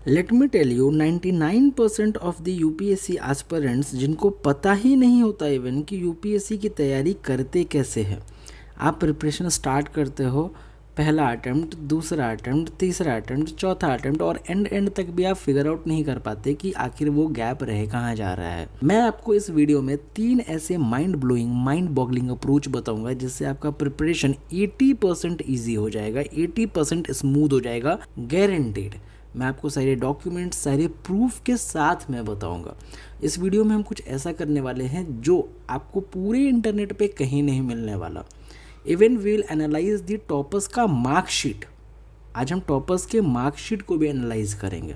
Late me tell you 99% of the UPSC aspirants जिनको पता ही नहीं होता इवन कि यूपीएससी की तैयारी करते कैसे हैं। आप प्रिपरेशन स्टार्ट करते हो, पहला अटैम्प्ट, दूसरा अटैम्प्ट, तीसरा अटैम्प्ट, चौथा अटैम्प्ट और एंड तक भी आप फिगर आउट नहीं कर पाते कि आखिर वो गैप रहे कहाँ जा रहा है। मैं आपको इस वीडियो में 3 ऐसे mind blowing, mind boggling approach बताऊंगा जिससे आपका प्रिपरेशन 80% ईजी हो जाएगा, 80% स्मूथ हो जाएगा, गारंटीड। मैं आपको सारे डॉक्यूमेंट्स, सारे प्रूफ के साथ मैं बताऊंगा। इस वीडियो में हम कुछ ऐसा करने वाले हैं जो आपको पूरे इंटरनेट पे कहीं नहीं मिलने वाला। Even we will analyse the toppers का मार्कशीट। आज हम टॉपर्स के मार्कशीट को भी एनालाइज करेंगे।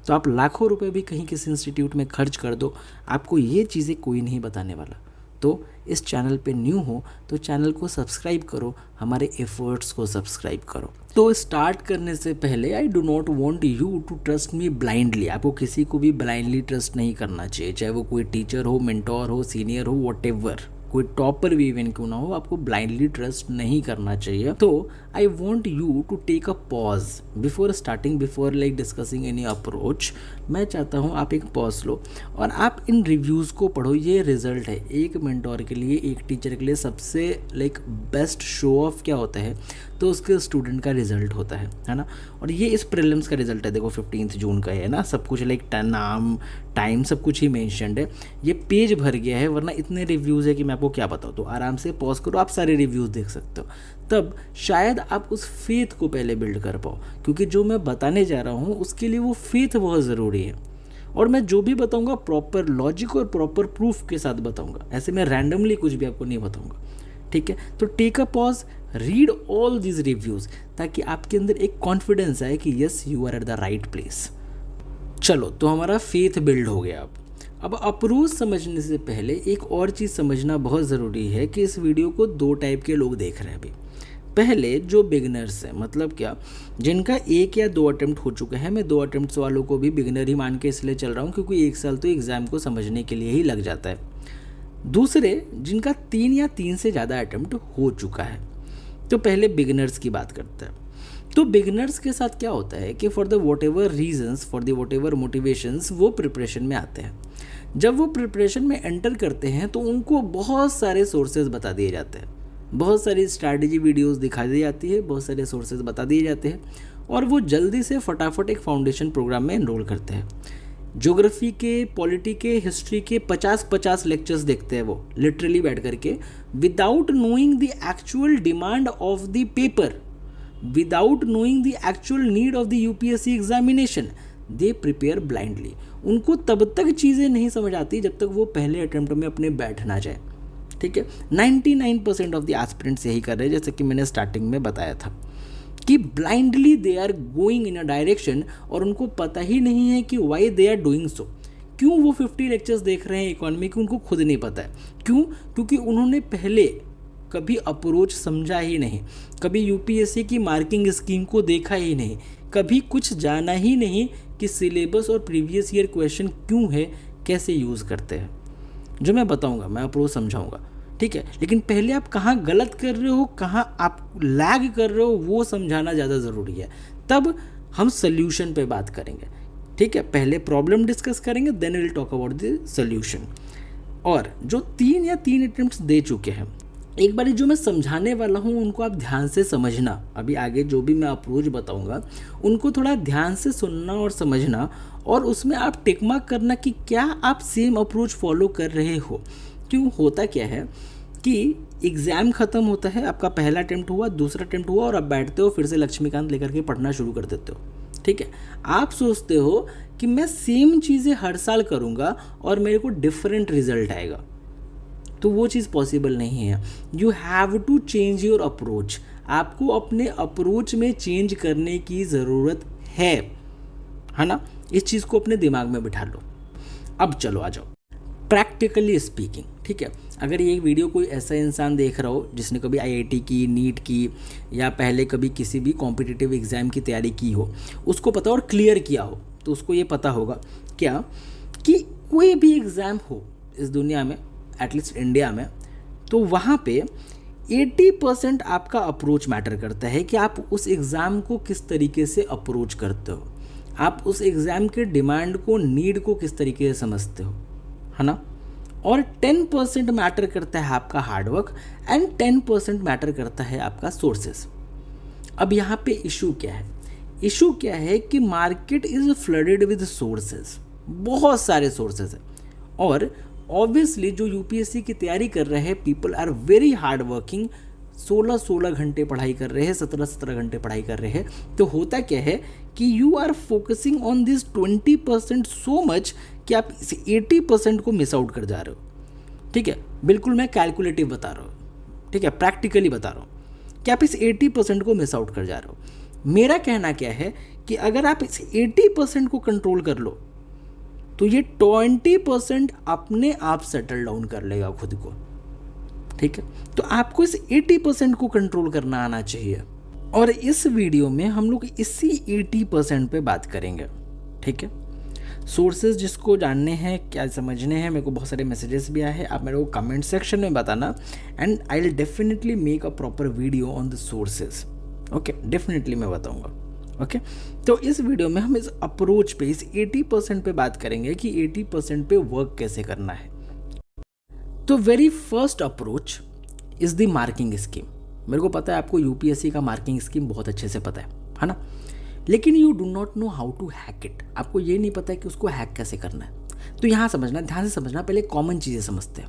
तो आप लाखों रुपए भी कहीं किसी इंस्टीट्यूट में खर्च कर दो, आपको ये चीज़ें कोई नहीं बताने वाला। तो इस चैनल पे न्यू हो तो चैनल को सब्सक्राइब करो, हमारे एफर्ट्स को सब्सक्राइब करो। तो स्टार्ट करने से पहले I do not want you to trust me blindly. आपको किसी को भी ब्लाइंडली ट्रस्ट नहीं करना चाहिए, चाहे वो कोई टीचर हो, मेंटोर हो, सीनियर हो, व्हाटएवर, कोई टॉपर भी इवन क्यों ना हो, आपको ब्लाइंडली ट्रस्ट नहीं करना चाहिए। तो I want you to take a pause before starting, before like discussing any approach. मैं चाहता हूँ आप एक पॉज लो और आप इन रिव्यूज़ को पढ़ो। ये रिजल्ट है एक मेंटोर के लिए, एक टीचर के लिए सबसे लाइक बेस्ट शो ऑफ क्या होता है, तो उसके स्टूडेंट का रिजल्ट होता है ना। और ये इस प्रीलिम्स का रिजल्ट है, देखो 15 जून का है ना, सब कुछ लाइक नाम, टाइम सब कुछ ही मेंशन्ड है। ये पेज भर गया है, वरना इतने रिव्यूज़ है कि मैं आपको क्या बताऊँ। तो आराम से पॉज करो, आप सारे रिव्यूज़ देख सकते हो, तब शायद आप उस फेथ को पहले बिल्ड कर पाओ, क्योंकि जो मैं बताने जा रहा हूँ उसके लिए वो फेथ बहुत ज़रूरी है। और मैं जो भी बताऊँगा प्रॉपर लॉजिक और प्रॉपर प्रूफ के साथ बताऊँगा, ऐसे मैं रैंडमली कुछ भी आपको नहीं बताऊँगा, ठीक है। तो take a pause, read all these reviews, ताकि आपके अंदर एक कॉन्फिडेंस आए कि yes you are at the right place. चलो, तो हमारा फेथ बिल्ड हो गया। अब अप्रोच समझने से पहले एक और चीज़ समझना बहुत ज़रूरी है कि इस वीडियो को 2 टाइप के लोग देख रहे हैं अभी। पहले जो बिगिनर्स हैं, मतलब क्या, जिनका 1 या 2 अटेम्प्ट हो चुके हैं। मैं 2 अटेम्प्ट्स वालों को भी बिगिनर ही मान के इसलिए चल रहा हूँ क्योंकि 1 साल तो एग्ज़ाम को समझने के लिए ही लग जाता है। दूसरे जिनका 3 या 3 से ज़्यादा अटेम्प्ट हो चुका है। तो पहले बिगिनर्स की बात करते हैं। तो बिगिनर्स के साथ क्या होता है कि for the whatever reasons, for the whatever motivations, वो प्रिपरेशन में आते हैं। जब वो प्रिपरेशन में एंटर करते हैं तो उनको बहुत सारे सोर्सेज बता दिए जाते हैं, बहुत सारी स्ट्रैटेजी वीडियोस दिखा दी जाती है, बहुत सारे सोर्सेज बता दिए जाते हैं और वो जल्दी से फटाफट एक फाउंडेशन प्रोग्राम में एनरोल करते हैं। ज्योग्राफी के, पॉलिटी के, हिस्ट्री के 50-50 लेक्चर्स देखते हैं वो लिटरली बैठ करके, without knowing the actual demand of the paper, without knowing the actual need of the UPSC examination, they prepare blindly. उनको तब तक चीज़ें नहीं समझ आती जब तक वो पहले अटेम्प्ट में अपने बैठ ना जाए, ठीक है। 99% ऑफ द एस्पिरेंट्स यही कर रहे हैं, जैसे कि मैंने स्टार्टिंग में बताया था कि blindly they are going in a direction और उनको पता ही नहीं है कि why they are doing so. क्यों वो 50 लेक्चर्स देख रहे हैं इकोनॉमी की, उनको खुद नहीं पता है। क्यों? क्योंकि उन्होंने पहले कभी अप्रोच समझा ही नहीं, कभी यूपीएससी की मार्किंग स्कीम को देखा ही नहीं, कभी कुछ जाना ही नहीं कि सिलेबस और प्रीवियस ईयर क्वेश्चन क्यों है, कैसे यूज़ करते हैं। जो मैं बताऊंगा, मैं अप्रोच समझाऊंगा, ठीक है। लेकिन पहले आप कहाँ गलत कर रहे हो, कहाँ आप लैग कर रहे हो, वो समझाना ज़्यादा ज़रूरी है। तब हम सोल्यूशन पे बात करेंगे, ठीक है। पहले प्रॉब्लम डिस्कस करेंगे, then will talk about the solution. और जो 3 या 3 अटेम्प्ट्स दे चुके हैं, एक बार जो मैं समझाने वाला हूँ उनको आप ध्यान से समझना। अभी आगे जो भी मैं अप्रोच बताऊँगा उनको थोड़ा ध्यान से सुनना और समझना, और उसमें आप टिक मार्क करना कि क्या आप सेम अप्रोच फॉलो कर रहे हो। क्यों? होता क्या है कि एग्ज़ाम ख़त्म होता है, आपका पहला अटेम्प्ट हुआ, दूसरा अटेम्प्ट हुआ और आप बैठते हो, फिर से लक्ष्मीकांत लेकर के पढ़ना शुरू कर देते हो, ठीक है। आप सोचते हो कि मैं सेम चीज़ें हर साल करूँगा और मेरे को डिफरेंट रिजल्ट आएगा, तो वो चीज़ पॉसिबल नहीं है। You have to change your approach. आपको अपने अप्रोच में चेंज करने की ज़रूरत है ना। इस चीज़ को अपने दिमाग में बिठा लो। अब चलो आ जाओ प्रैक्टिकली स्पीकिंग, ठीक है। अगर ये वीडियो कोई ऐसा इंसान देख रहा हो जिसने कभी आईआईटी की, नीट की या पहले कभी किसी भी कॉम्पिटिटिव एग्ज़ाम की तैयारी की हो, उसको पता और क्लियर किया हो, तो उसको ये पता होगा क्या कि कोई भी एग्ज़ाम हो इस दुनिया में, एटलीस्ट इंडिया में, तो वहाँ पे 80% आपका अप्रोच मैटर करता है कि आप उस एग्ज़ाम को किस तरीके से अप्रोच करते हो। आप उस एग्ज़ाम के डिमांड को, नीड को किस तरीके से समझते हो, है ना। और 10% मैटर करता है आपका हार्डवर्क एंड 10% मैटर करता है आपका सोर्सेस। अब यहाँ पे इशू क्या है? इशू क्या है कि market is flooded with sources, बहुत सारे सोर्सेज हैं। और ऑब्वियसली जो यूपीएससी की तैयारी कर रहे हैं, people are very hard working, 16 घंटे पढ़ाई कर रहे हैं, 17 घंटे पढ़ाई कर रहे हैं। तो होता क्या है कि you are focusing on this 20% so much कि आप इस 80% को मिस आउट कर जा रहे हो। ठीक है, बिल्कुल मैं कैलकुलेटिव बता रहा हूँ, ठीक है, प्रैक्टिकली बता रहा हूँ कि आप इस 80% को मिस आउट कर जा रहे हो। मेरा कहना क्या है कि अगर आप इस 80% को कंट्रोल कर लो तो ये 20% अपने आप सेटल डाउन कर लेगा खुद को। ठीक है, तो आपको इस 80% को कंट्रोल करना आना चाहिए। और इस वीडियो में हम लोग इसी 80% पे बात करेंगे। ठीक है, सोर्सेज जिसको जानने हैं, क्या समझने हैं, मेरे को बहुत सारे मैसेजेस भी आए हैं, आप मेरे को कमेंट सेक्शन में बताना and I will definitely make a proper video on the sources. Okay, definitely मैं बताऊंगा। ओके, तो इस वीडियो में हम इस अप्रोच पे, इस 80% पे बात करेंगे कि 80% पे वर्क कैसे करना है। तो very first approach is the marking scheme. मेरे को पता है आपको यूपीएससी का मार्किंग स्कीम बहुत अच्छे से पता है ना, लेकिन you do not know how to hack it. आपको ये नहीं पता है कि उसको हैक कैसे करना है। तो यहाँ समझना, ध्यान से समझना, पहले कॉमन चीज़ें समझते हैं।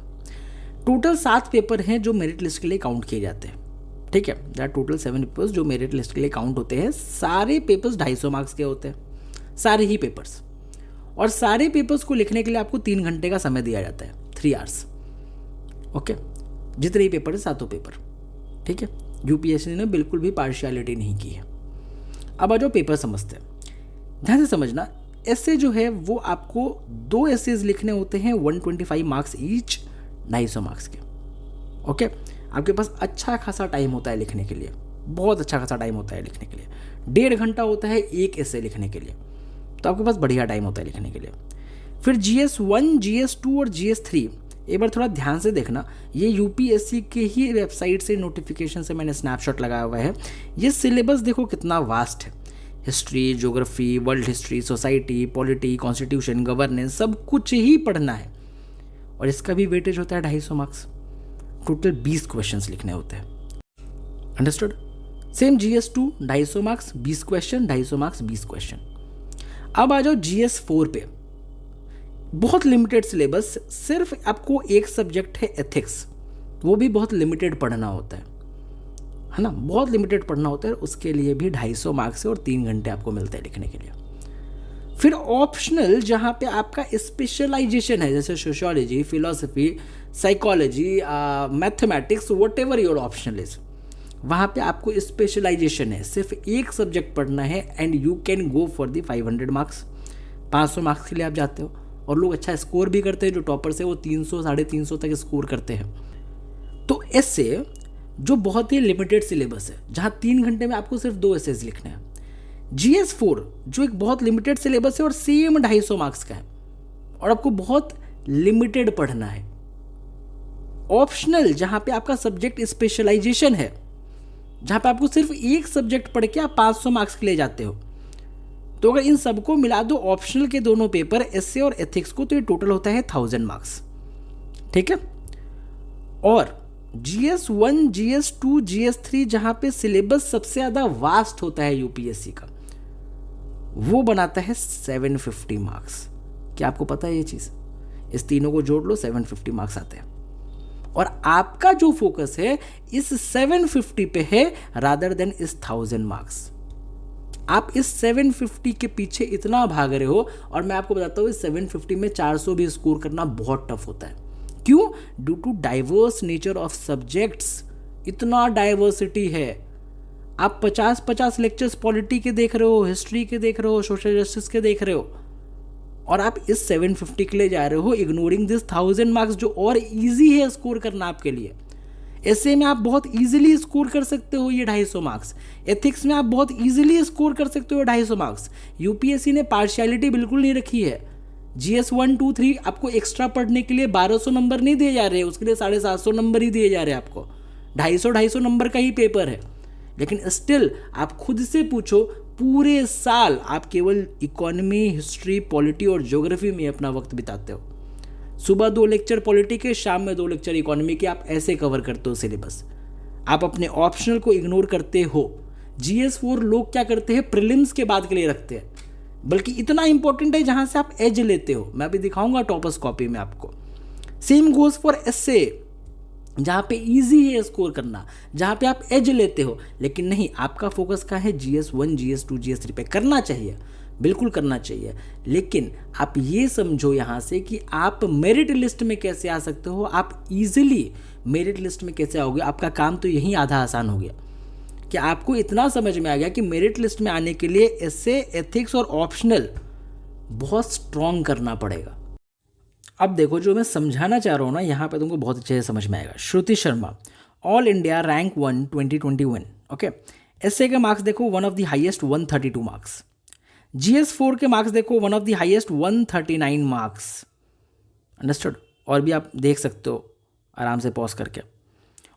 टोटल 7 पेपर हैं जो मेरिट लिस्ट के लिए काउंट किए जाते हैं। ठीक है, दैट टोटल 7 पेपर्स जो मेरिट लिस्ट के लिए काउंट होते हैं। सारे पेपर्स 250 मार्क्स के होते हैं, सारे ही पेपर्स। और सारे पेपर्स को लिखने के लिए आपको 3 घंटे का समय दिया जाता है, 3 आवर्स। ओके, जितने ही पेपर है, 7 पेपर। ठीक है, यूपीएससी ने बिल्कुल भी पार्शियलिटी नहीं की है। अब आ जाओ पेपर समझते हैं। ध्यान से समझना, एसे जो है वो आपको 2 एसेज लिखने होते हैं, 125 मार्क्स ईच, 250 मार्क्स के। ओके, आपके पास अच्छा खासा टाइम होता है लिखने के लिए, बहुत अच्छा खासा टाइम होता है लिखने के लिए। 1.5 घंटा होता है एक एसे लिखने के लिए, तो आपके पास बढ़िया टाइम होता है लिखने के लिए। फिर GS1, GS2 और GS3 एक बार थोड़ा ध्यान से देखना, ये यूपीएससी के ही वेबसाइट से नोटिफिकेशन से मैंने स्नैपशॉट लगाया हुआ है। ये सिलेबस देखो कितना वास्ट है। History, geography, world history, society, polity, constitution, governance, सब कुछ ही पढ़ना है। और इसका भी वेटेज होता है 250 मार्क्स। टोटल 20 क्वेश्चंस लिखने होते हैं। Understood? Same GS2 250 marks, 20 question, 250 marks, 20 question. अब आ जाओ GS4 पे, बहुत लिमिटेड सिलेबस, सिर्फ आपको एक सब्जेक्ट है एथिक्स, वो भी बहुत लिमिटेड पढ़ना होता है ना, बहुत लिमिटेड पढ़ना होता है। उसके लिए भी 250 मार्क्स है और 3 घंटे आपको मिलते हैं लिखने के लिए। फिर ऑप्शनल, जहाँ पे आपका स्पेशलाइजेशन है, जैसे sociology, philosophy, psychology, mathematics, what ever your optional is, वहाँ पे आपको स्पेशलाइजेशन है, सिर्फ एक सब्जेक्ट पढ़ना है and you can go for the 500 marks. 500 marks के लिए आप जाते हो और लोग अच्छा स्कोर भी करते हैं। जो टॉपर्स है वो 300, 350 तक स्कोर करते हैं। तो ऐसे जो बहुत ही लिमिटेड सिलेबस है, जहाँ 3 घंटे में आपको सिर्फ 2 एसेज लिखने हैं। GS4 जो एक बहुत लिमिटेड सिलेबस है और सेम 250 मार्क्स का है और आपको बहुत लिमिटेड पढ़ना है। ऑप्शनल, जहाँ पे आपका सब्जेक्ट स्पेशलाइजेशन है, जहाँ पे आपको सिर्फ एक सब्जेक्ट पढ़ के आप 500 मार्क्स के लिए जाते हो। तो अगर इन सबको मिला दो, ऑप्शनल के दोनों पेपर, एसे और एथिक्स को, तो ये टोटल होता है 1000 मार्क्स। ठीक है, और GS1, GS2, GS3 जहां पे सिलेबस सबसे ज्यादा वास्ट होता है यूपीएससी का, वो बनाता है 750 मार्क्स। क्या आपको पता है ये चीज? इस तीनों को जोड़ लो, 750 मार्क्स आते हैं। और आपका जो फोकस है इस 750 पे है रादर देन इस 1000 मार्क्स। आप इस 750 के पीछे इतना भाग रहे हो, और मैं आपको बताता हूँ इस 750 में 400 भी स्कोर करना बहुत टफ होता है। क्यों? Due to diverse nature of subjects. इतना डाइवर्सिटी है। आप 50-50 लेक्चर्स पॉलिटी के देख रहे हो, हिस्ट्री के देख रहे हो, सोशल जस्टिस के देख रहे हो, और आप इस 750 के लिए जा रहे हो, इग्नोरिंग दिस 1000 मार्क्स जो और इजी है स्कोर करना आपके लिए। ऐसे में आप बहुत इजीली स्कोर कर सकते हो ये 250 मार्क्स। एथिक्स में आप बहुत इजीली स्कोर कर सकते हो 250 मार्क्स। यूपीएससी ने पार्शियलिटी बिल्कुल नहीं रखी है। GS1, 2, 3 आपको एक्स्ट्रा पढ़ने के लिए 1200 नंबर नहीं दिए जा रहे, उसके लिए 750 नंबर ही दिए जा रहे हैं आपको। 250 नंबर का ही पेपर है, लेकिन स्टिल आप खुद से पूछो पूरे साल आप केवल इकोनॉमी, हिस्ट्री, पॉलिटी और ज्योग्राफी में अपना वक्त बिताते हो। सुबह 2 लेक्चर पॉलिटी के, शाम में 2 लेक्चर इकोनॉमी के, आप ऐसे कवर करते हो सिलेबस। आप अपने ऑप्शनल को इग्नोर करते हो। GS4 लोग क्या करते हैं, प्रीलिम्स के बाद के लिए रखते हैं, बल्कि इतना इंपॉर्टेंट है जहां से आप एज लेते हो। मैं अभी दिखाऊंगा टॉपर्स कॉपी में आपको। सेम गोज फॉर एसए, जहां पे इजी है स्कोर करना, जहां पे आप एज लेते हो। लेकिन नहीं, आपका फोकस का है GS1, GS2, GS3 पे। करना चाहिए, बिल्कुल करना चाहिए, लेकिन आप ये समझो यहाँ से कि आप मेरिट लिस्ट में कैसे आ सकते हो। आप इजीली मेरिट लिस्ट में कैसे आओगे, आपका काम तो यही आधा आसान हो गया कि आपको इतना समझ में आ गया कि मेरिट लिस्ट में आने के लिए एसए, एथिक्स और ऑप्शनल बहुत स्ट्रॉन्ग करना पड़ेगा। अब देखो, जो मैं समझाना चाह रहा हूँ ना, यहाँ पे तुमको बहुत अच्छे से समझ में आएगा। Shruti Sharma, all India rank 1 2021। Okay, SA के मार्क्स देखो, one of the highest 132 marks. GS4 के मार्क्स देखो, one of the highest 139 marks. Understood? और भी आप देख सकते हो आराम से पॉज करके।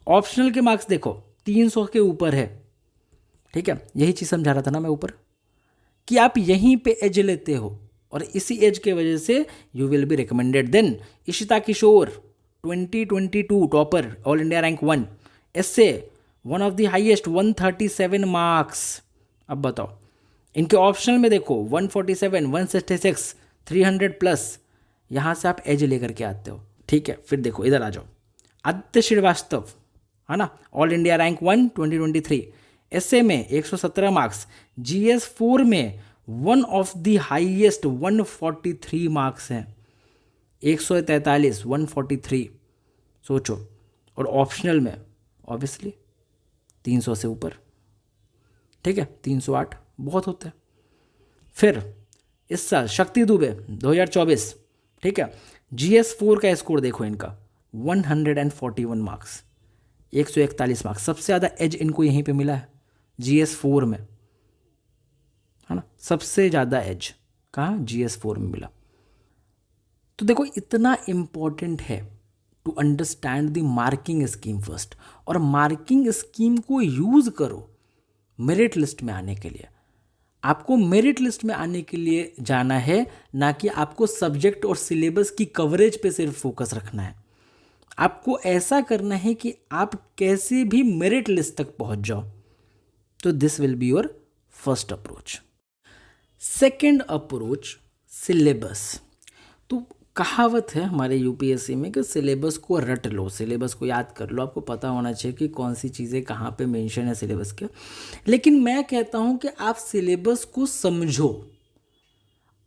ऑप्शनल के मार्क्स देखो, 300 के ऊपर है। ठीक है, यही चीज़ समझा रहा था ना मैं ऊपर, कि आप यहीं पे एज लेते हो और इसी एज के वजह से you will be recommended. Then Ishita Kishore, 2022 topper, all India rank 1, essay one of the highest 137 marks. अब बताओ, इनके ऑप्शनल में देखो 147, 166, 300 प्लस, यहाँ से आप एज लेकर के आते हो। ठीक है, फिर देखो इधर आ जाओ, आदित्य श्रीवास्तव, है ना, ऑल इंडिया रैंक 1 2023, एसए में 117 मार्क्स, GS4 में one of the highest 143 marks हैं, 143, 143, सोचो। और ऑप्शनल में ऑब्वियसली 300 से ऊपर। ठीक है, 308 बहुत होता है। फिर इस साल शक्ति दुबे 2024, ठीक है, GS4 का स्कोर देखो इनका 141 मार्क्स, 141 मार्क्स। सबसे ज़्यादा एज इनको यहीं पे मिला है GS4 में, है ना, सबसे ज़्यादा एज कहाँ, GS4 में मिला। तो देखो, इतना इम्पॉर्टेंट है to understand the marking scheme first, और मार्किंग स्कीम को यूज़ करो मेरिट लिस्ट में आने के लिए। आपको मेरिट लिस्ट में आने के लिए जाना है, ना कि आपको सब्जेक्ट और सिलेबस की कवरेज पे सिर्फ फोकस रखना है। आपको ऐसा करना है कि आप कैसे भी मेरिट लिस्ट तक पहुंच जाओ। तो this will be your first approach. Second approach, syllabus. तो कहावत है हमारे यूपीएससी में कि सिलेबस को रट लो, सिलेबस को याद कर लो। आपको पता होना चाहिए कि कौन सी चीज़ें कहाँ पे मेंशन है सिलेबस के। लेकिन मैं कहता हूँ कि आप सिलेबस को समझो,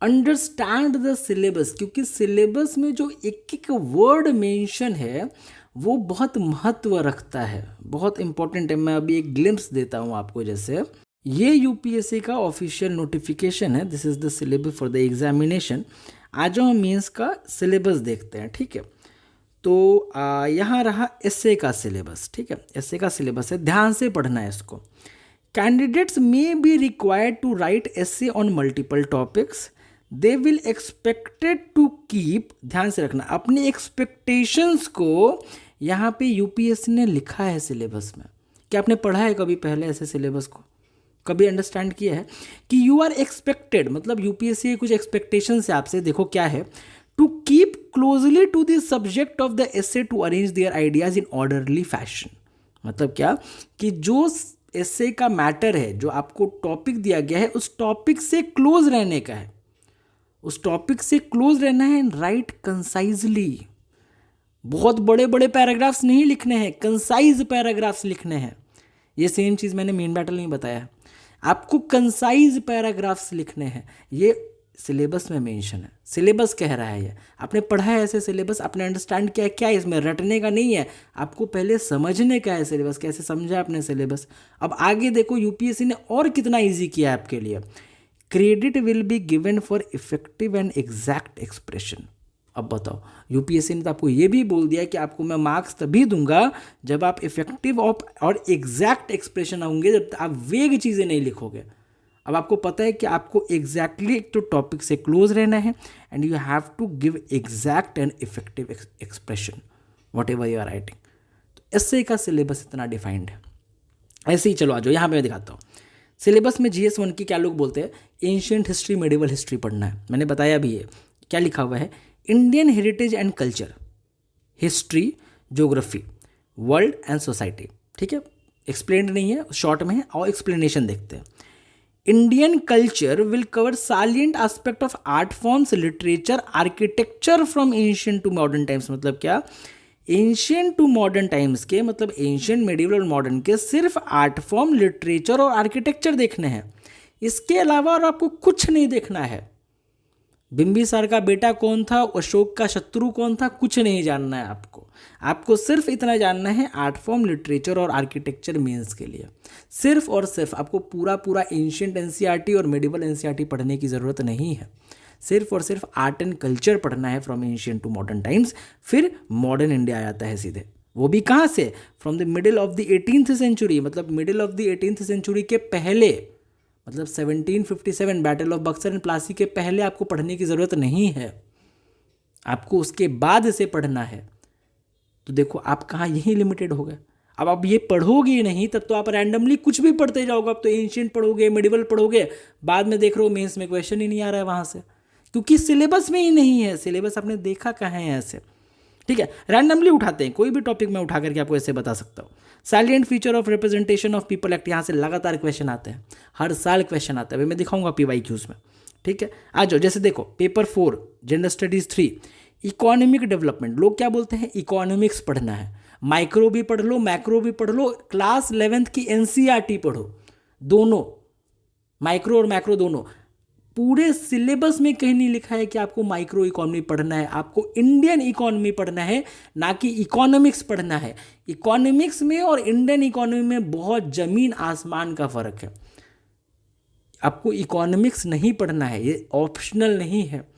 अंडरस्टैंड द सिलेबस, क्योंकि सिलेबस में जो एक एक वर्ड मेंशन है वो बहुत महत्व रखता है, बहुत इंपॉर्टेंट है। मैं अभी एक ग्लिम्स देता हूँ आपको। जैसे ये यूपीएससी का ऑफिशियल नोटिफिकेशन है, this is the syllabus for the examination. आज हम मेंस का सिलेबस देखते हैं। ठीक है, तो यहाँ रहा एसए का सिलेबस। ठीक है, एसए का सिलेबस है, ध्यान से पढ़ना है इसको। Candidates may be required to write essay on multiple topics, they will expected to keep, ध्यान से रखना, अपनी एक्सपेक्टेशंस को यहाँ पे यूपीएससी ने लिखा है सिलेबस में। क्या आपने पढ़ा है कभी पहले ऐसे सिलेबस को? कभी अंडरस्टैंड किया है कि यू आर एक्सपेक्टेड, मतलब यूपीएससी की कुछ एक्सपेक्टेशंस है आपसे। देखो क्या है, to keep closely to the subject of the essay to arrange their ideas in orderly fashion. मतलब क्या, कि जो एसे का मैटर है, जो आपको टॉपिक दिया गया है, उस टॉपिक से क्लोज रहने का है, उस टॉपिक से क्लोज रहना है। राइट कंसाइजली, बहुत बड़े बड़े पैराग्राफ्स नहीं लिखने हैं, कंसाइज पैराग्राफ्स लिखने हैं। ये सेम चीज़ मैंने मेन बैटल नहीं बताया, आपको कंसाइज पैराग्राफ्स लिखने हैं। ये सिलेबस में मेंशन है, सिलेबस कह रहा है। ये आपने पढ़ा है ऐसे सिलेबस, आपने अंडरस्टैंड किया है, क्या इसमें रटने का नहीं है, आपको पहले समझने का है सिलेबस, कैसे समझा आपने सिलेबस। अब आगे देखो यूपीएससी ने और कितना ईजी किया है आपके लिए। Credit will be given for effective and exact expression. अब बताओ, यूपीएससी ने तो आपको ये भी बोल दिया कि आपको मैं मार्क्स तभी दूंगा जब आप इफेक्टिव और एग्जैक्ट एक्सप्रेशन होंगे, जब आप वेग चीज़ें नहीं लिखोगे। अब आपको पता है कि आपको एग्जैक्टली एक तो टॉपिक से क्लोज रहना है, and you have to give exact and effective expression whatever you are writing. तो एसए का सिलेबस इतना डिफाइंड है। ऐसे ही चलो आ जाओ, यहाँ पे मैं दिखाता हूँ। सिलेबस में GS1 की क्या लोग बोलते हैं, एंशियंट हिस्ट्री मेडिवल हिस्ट्री पढ़ना है। मैंने बताया भी है क्या लिखा हुआ है, Indian heritage and culture, history, geography, world and society. ठीक है, एक्सप्लेन नहीं है, शॉर्ट में है, और एक्सप्लेनेशन देखते हैं। Indian culture will cover salient aspect of art forms, literature, architecture from ancient to modern times. मतलब क्या, एंशियंट टू मॉडर्न टाइम्स के मतलब एंशियंट, मेडिवल और मॉडर्न के सिर्फ आर्ट फॉर्म, लिटरेचर और आर्किटेक्चर देखने हैं, इसके अलावा और आपको कुछ नहीं देखना है। बिंबिसार का बेटा कौन था, अशोक का शत्रु कौन था, कुछ नहीं जानना है आपको। आपको सिर्फ इतना जानना है, आर्ट फॉर्म, लिटरेचर और आर्किटेक्चर मेंस के लिए। सिर्फ और सिर्फ आपको पूरा पूरा एंशियंट एनसीईआरटी और मेडिवल एनसीईआरटी पढ़ने की ज़रूरत नहीं है। सिर्फ और सिर्फ आर्ट एंड कल्चर पढ़ना है from ancient to modern times. फिर मॉडर्न इंडिया आ जाता है सीधे, वो भी कहाँ से, from the middle of the 18th century, मतलब middle of the 18th century के पहले, मतलब 1757 battle of Buxar and Plassey के पहले आपको पढ़ने की ज़रूरत नहीं है, आपको उसके बाद इसे पढ़ना है। तो देखो आप कहाँ यहीं लिमिटेड हो गए। अब आप ये पढ़ोगे ही नहीं, तब तो आप रैंडमली कुछ भी पढ़ते जाओगे। अब तो एंशियंट पढ़ोगे, मेडिवल पढ़ोगे, बाद में देख रहे हो मेंस में क्वेश्चन ही नहीं आ रहा है वहाँ से, क्योंकि सिलेबस में ही नहीं है। सिलेबस आपने देखा कहाँ है ऐसे। ठीक है, रैंडमली उठाते हैं, कोई भी टॉपिक में उठा करके आपको ऐसे बता सकता हूँ। Silent feature of representation of people act, यहाँ से लगातार क्वेश्चन आते हैं, हर साल क्वेश्चन आता है। अभी मैं दिखाऊंगा PYQs में। ठीक है, आ जाओ। जैसे देखो paper 4 general studies 3 economic development, लोग क्या बोलते हैं, इकोनॉमिक्स पढ़ना है। माइक्रो भी पढ़ लो, मैक्रो भी पढ़ लो, क्लास 11th की NCERT पढ़ो, दोनों माइक्रो और मैक्रो दोनों। पूरे सिलेबस में कहीं नहीं लिखा है कि आपको माइक्रो इकोनॉमी पढ़ना है, आपको इंडियन इकोनॉमी पढ़ना है, ना कि इकोनॉमिक्स पढ़ना है। इकोनॉमिक्स में और इंडियन इकोनॉमी में बहुत जमीन आसमान का फर्क है। आपको इकोनॉमिक्स नहीं पढ़ना है, ये ऑप्शनल नहीं है।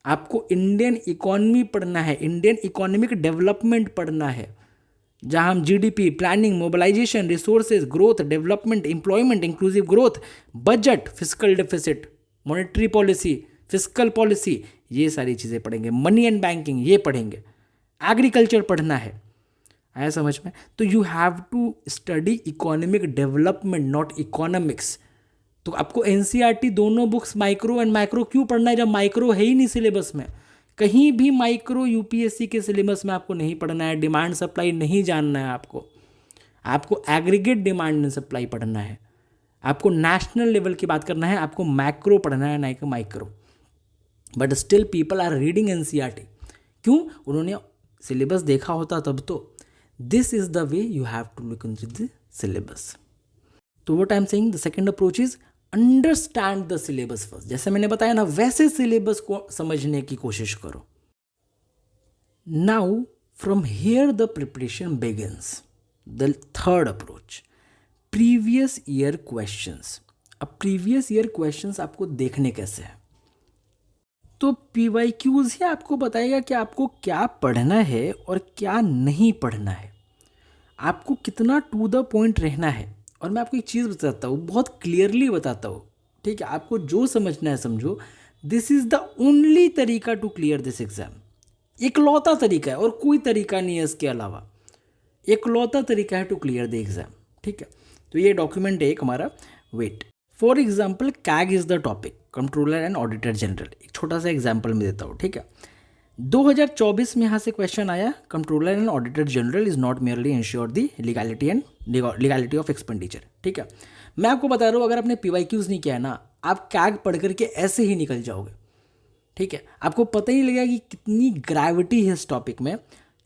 आपको इंडियन इकोनॉमी पढ़ना है, इंडियन इकोनॉमिक डेवलपमेंट पढ़ना है, जहां हम GDP, planning, mobilisation, resources, growth, development, employment, inclusive growth, budget, fiscal deficit, monetary policy, fiscal policy, ये सारी चीज़ें पढ़ेंगे। मनी एंड बैंकिंग ये पढ़ेंगे। एग्रीकल्चर पढ़ना है, आया समझ में। तो you have to study economic development, not economics. तो आपको NCERT दोनों बुक्स माइक्रो एंड मैक्रो क्यों पढ़ना है, जब माइक्रो है ही नहीं सिलेबस में। कहीं भी माइक्रो UPSC के सिलेबस में आपको नहीं पढ़ना है। डिमांड सप्लाई नहीं जानना है आपको, आपको एग्रीगेट डिमांड एंड सप्लाई पढ़ना है, आपको नेशनल लेवल की बात करना है, आपको मैक्रो पढ़ना है, ना कि micro. But still people are reading NCERT, क्यों, उन्होंने सिलेबस देखा होता तब तो। This is the way you have to look into the syllabus. तो what I am saying, the second approach is understand the syllabus first. जैसे मैंने बताया ना, वैसे सिलेबस को समझने की कोशिश करो। Now from here the preparation begins. The third approach, previous year questions. अब प्रीवियस ईयर क्वेश्चंस आपको देखने कैसे हैं, तो PYQs ही आपको बताएगा कि आपको क्या पढ़ना है और क्या नहीं पढ़ना है, आपको कितना टू द पॉइंट रहना है। और मैं आपको एक चीज़ बताता हूँ, बहुत क्लियरली बताता हूँ, ठीक है, आपको जो समझना है समझो। दिस इज़ द ओनली तरीका टू क्लियर दिस एग्ज़ाम। इकलौता तरीका है और कोई तरीका नहीं है इसके अलावा, इकलौता तरीका है टू क्लियर द एग्ज़ाम। ठीक है, तो ये डॉक्यूमेंट है एक हमारा, wait. For example CAG is the topic, controller and auditor general. एक छोटा सा एग्जाम्पल मैं देता हूँ, ठीक है। 2024 में यहाँ से क्वेश्चन आया, controller and auditor general is not merely ensure the legality of expenditure. ठीक है, मैं आपको बता रहा हूँ, अगर आपने PYQs नहीं किया है ना, आप CAG पढ़ करके ऐसे ही निकल जाओगे। ठीक है, आपको पता ही लगेगा कि कितनी ग्रेविटी है इस टॉपिक में।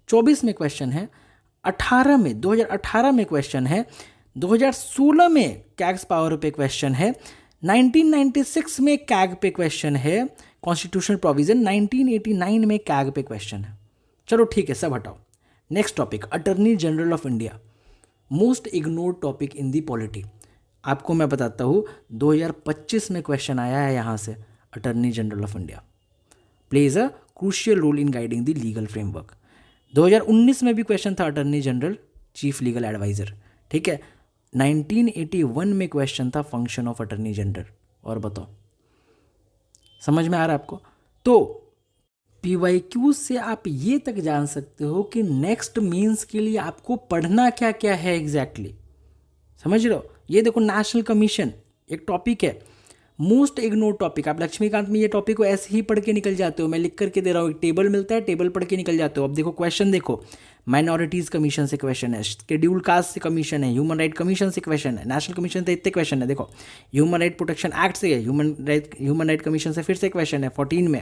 24 में क्वेश्चन है, 2018 में क्वेश्चन है, 2016 में CAGS पावर पे क्वेश्चन है, 1996 में CAG पे क्वेश्चन है, कॉन्स्टिट्यूशनल प्रोविजन 1989 में CAG पे क्वेश्चन है। चलो ठीक है, सब हटाओ। Next topic, attorney general of India, most ignored topic in the polity. आपको मैं बताता हूँ, 2025 में क्वेश्चन आया है यहाँ से, attorney general of India plays a crucial role in guiding the legal framework. 2019 में भी क्वेश्चन था, attorney general chief legal adviser. ठीक है, 1981 में क्वेश्चन था, फंक्शन ऑफ अटर्नी जनरल। और बताओ, समझ में आ रहा है आपको? तो PYQ से आप ये तक जान सकते हो कि नेक्स्ट मेंस के लिए आपको पढ़ना क्या क्या है एग्जैक्टली। समझ रहे हो? ये देखो नेशनल कमीशन एक टॉपिक है, मोस्ट इग्नोर टॉपिक। आप लक्ष्मीकांत में ये टॉपिक को ऐसे ही पढ़ के निकल जाते हो, मैं लिख करके दे रहा हूँ, एक टेबल मिलता है, टेबल पढ़ के निकल जाते हो। अब देखो क्वेश्चन देखो, माइनॉरिटीज़ कमीशन से क्वेश्चन है, शेड्यूल कास्ट से कमीशन है, ह्यूमन राइट कमीशन से क्वेश्चन है, नेशनल कमीशन से इतने क्वेश्चन है। देखो ह्यूमन राइट प्रोटेक्शन एक्ट से है, ह्यूमन राइट कमीशन से फिर से क्वेश्चन है 14 में,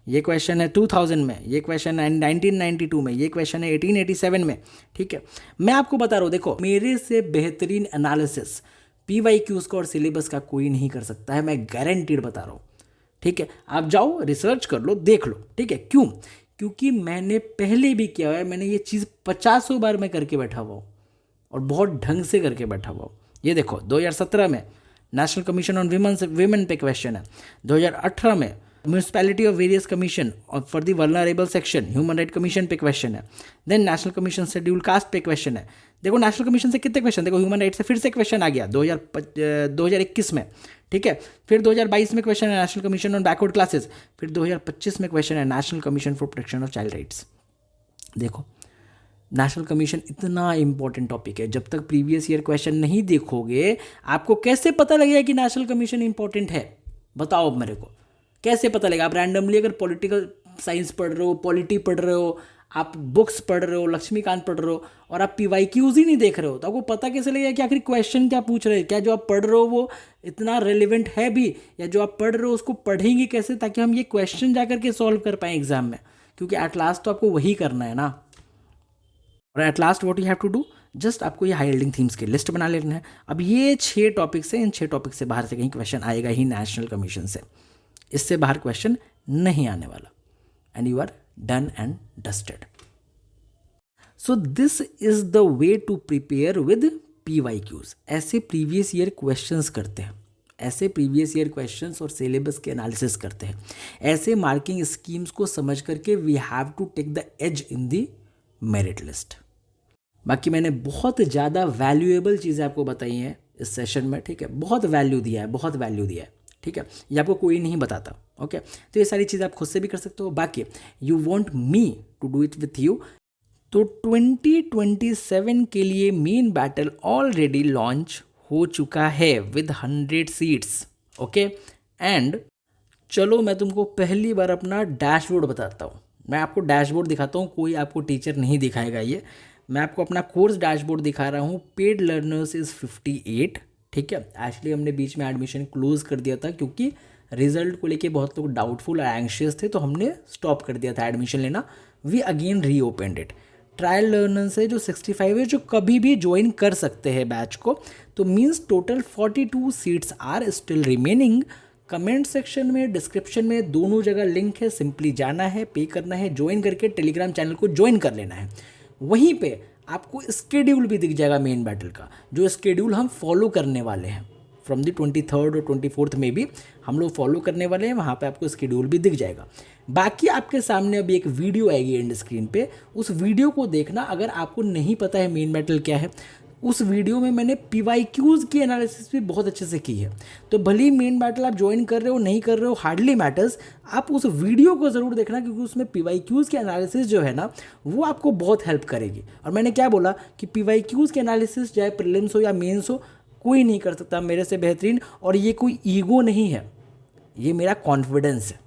ये क्वेश्चन है 2000 में, ये क्वेश्चन है 1992 में, ये क्वेश्चन है 1887 में। ठीक है, मैं आपको बता रहा हूँ, देखो मेरे से बेहतरीन एनालिसिस PYQs का और सिलेबस का कोई नहीं कर सकता है, मैं गारंटीड बता रहा हूँ। ठीक है, आप जाओ रिसर्च कर लो, देख लो। ठीक है, क्यों? क्योंकि मैंने पहले भी किया हुआ है, मैंने ये चीज़ 50 बार मैं करके बैठा हुआ हूँ और बहुत ढंग से करके बैठा हुआ हूँ। ये देखो 2017 में नेशनल कमीशन ऑन विमेन पे क्वेश्चन है, 2018 में municipality of various commission for the vulnerable section human right commission पे क्वेश्चन है, then national commission schedule caste पे क्वेश्चन है। देखो नेशनल कमीशन से कितने क्वेश्चन, देखो ह्यूमन राइट से फिर से क्वेश्चन आ गया 2021 में। ठीक है, फिर 2022 में क्वेश्चन है national commission on backward classes, फिर 2025 में क्वेश्चन है national commission for protection of child rights. देखो नेशनल कमीशन इतना इंपॉर्टेंट टॉपिक है, जब तक प्रीवियस ईयर क्वेश्चन नहीं देखोगे आपको कैसे पता लगेगा कि नेशनल कमीशन इंपॉर्टेंट है? बताओ अब मेरे को, कैसे पता लगेगा? आप रैंडमली अगर पॉलिटिकल साइंस पढ़ रहे हो, पॉलिटी पढ़ रहे हो, आप बुक्स पढ़ रहे हो, लक्ष्मीकांत पढ़ रहे हो और आप PYQs ही नहीं देख रहे हो, तो आपको पता कैसे लगेगा कि आखिर क्वेश्चन क्या पूछ रहे हैं? क्या जो आप पढ़ रहे हो वो इतना रेलिवेंट है भी, या जो आप पढ़ रहे हो उसको पढ़ेंगे कैसे ताकि हम ये क्वेश्चन जा करके सॉल्व कर पाएँ एग्जाम में? क्योंकि एट लास्ट तो आपको वही करना है ना। और at last what you have to do, just आपको ये हाई यील्डिंग थीम्स की लिस्ट बना लेना है। अब ये 6 टॉपिक्स हैं, इन 6 टॉपिक से बाहर से कहीं क्वेश्चन आएगा ही नेशनल कमीशन से, इससे बाहर क्वेश्चन नहीं आने वाला, and you are done and dusted. So this is the way to prepare with PYQs। ऐसे प्रीवियस ईयर क्वेश्चंस करते हैं, ऐसे प्रीवियस ईयर क्वेश्चंस और सिलेबस के एनालिसिस करते हैं, ऐसे मार्किंग स्कीम्स को समझ करके we have to take the edge in the merit list. बाकी मैंने बहुत ज़्यादा वैल्यूएबल चीज़ें आपको बताई हैं इस सेशन में। ठीक है, बहुत वैल्यू दिया है, बहुत वैल्यू दिया है। ठीक है, ये आपको कोई नहीं बताता। ओके, तो ये सारी चीज़ें आप खुद से भी कर सकते हो। बाकी you want me to do it with you, तो 2027 के लिए मेन बैटल ऑलरेडी लॉन्च हो चुका है विद 100 सीट्स। ओके, एंड चलो मैं तुमको पहली बार अपना डैशबोर्ड बताता हूँ। मैं आपको डैशबोर्ड दिखाता हूँ, कोई आपको टीचर नहीं दिखाएगा ये। मैं आपको अपना कोर्स डैशबोर्ड दिखा रहा हूँ। Paid learners is 58। ठीक है, एक्चुअली हमने बीच में एडमिशन क्लोज कर दिया था क्योंकि रिजल्ट को लेके बहुत लोग डाउटफुल और एंशियस थे, तो हमने स्टॉप कर दिया था एडमिशन लेना। We again reopen it. Trial learners है जो 65 है, जो कभी भी ज्वाइन कर सकते हैं बैच को, तो means total 42 seats are still remaining. Comment section में, डिस्क्रिप्शन में, दोनों जगह लिंक है, सिंपली जाना है, पे करना है, ज्वाइन करके टेलीग्राम चैनल को ज्वाइन कर लेना है। वहीं पे आपको स्केड्यूल भी दिख जाएगा मेन बैटल का, जो स्केड्यूल हम फॉलो करने वाले हैं फ्रॉम द 23rd और 24th में भी हम लोग फॉलो करने वाले हैं। वहाँ पे आपको स्केड्यूल भी दिख जाएगा। बाकी आपके सामने अभी एक वीडियो आएगी एंड स्क्रीन पे, उस वीडियो को देखना। अगर आपको नहीं पता है मेन बैटल क्या है, उस वीडियो में मैंने PYQs की एनालिसिस भी बहुत अच्छे से की है। तो भले ही मेन बैटल आप ज्वाइन कर रहे हो नहीं कर रहे हो, हार्डली मैटर्स, आप उस वीडियो को ज़रूर देखना, क्योंकि उसमें PYQs की एनालिसिस जो है ना वो आपको बहुत हेल्प करेगी। और मैंने क्या बोला कि PYQs की एनालिसिस चाहे प्रीलिम्स हो या मेंस हो, कोई नहीं कर सकता मेरे से बेहतरीन। और ये कोई ईगो नहीं है, ये मेरा कॉन्फिडेंस है।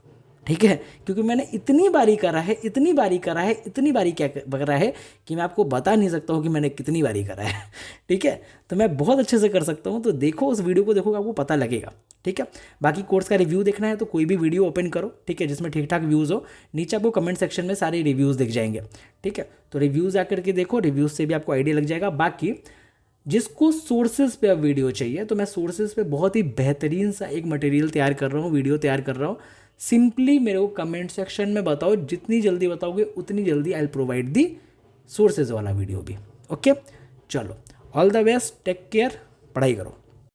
ठीक है, क्योंकि मैंने इतनी बारी करा है, इतनी बारी करा है, इतनी बारी क्या करा है कि मैं आपको बता नहीं सकता हूँ कि मैंने कितनी बारी करा है। ठीक है, तो मैं बहुत अच्छे से कर सकता हूँ। तो देखो, उस वीडियो को देखोगे आपको पता लगेगा। ठीक है, बाकी कोर्स का रिव्यू देखना है तो कोई भी वीडियो ओपन करो, ठीक है, जिसमें ठीक ठाक व्यूज़ हो। नीचे आपको कमेंट सेक्शन में सारे रिव्यूज़ दिख जाएंगे। ठीक है, तो रिव्यूज़ आकर के देखो, रिव्यूज़ से भी आपको आइडिया लग जाएगा। बाकी जिसको सोर्सेज पे अब वीडियो चाहिए, तो मैं सोर्सेज पे बहुत ही बेहतरीन सा एक मटेरियल तैयार कर रहा हूँ, वीडियो तैयार कर रहा हूँ। सिंपली मेरे को कमेंट सेक्शन में बताओ, जितनी जल्दी बताओगे उतनी जल्दी I will provide the sources वाला वीडियो भी। ओके, चलो, all the best, take care, पढ़ाई करो।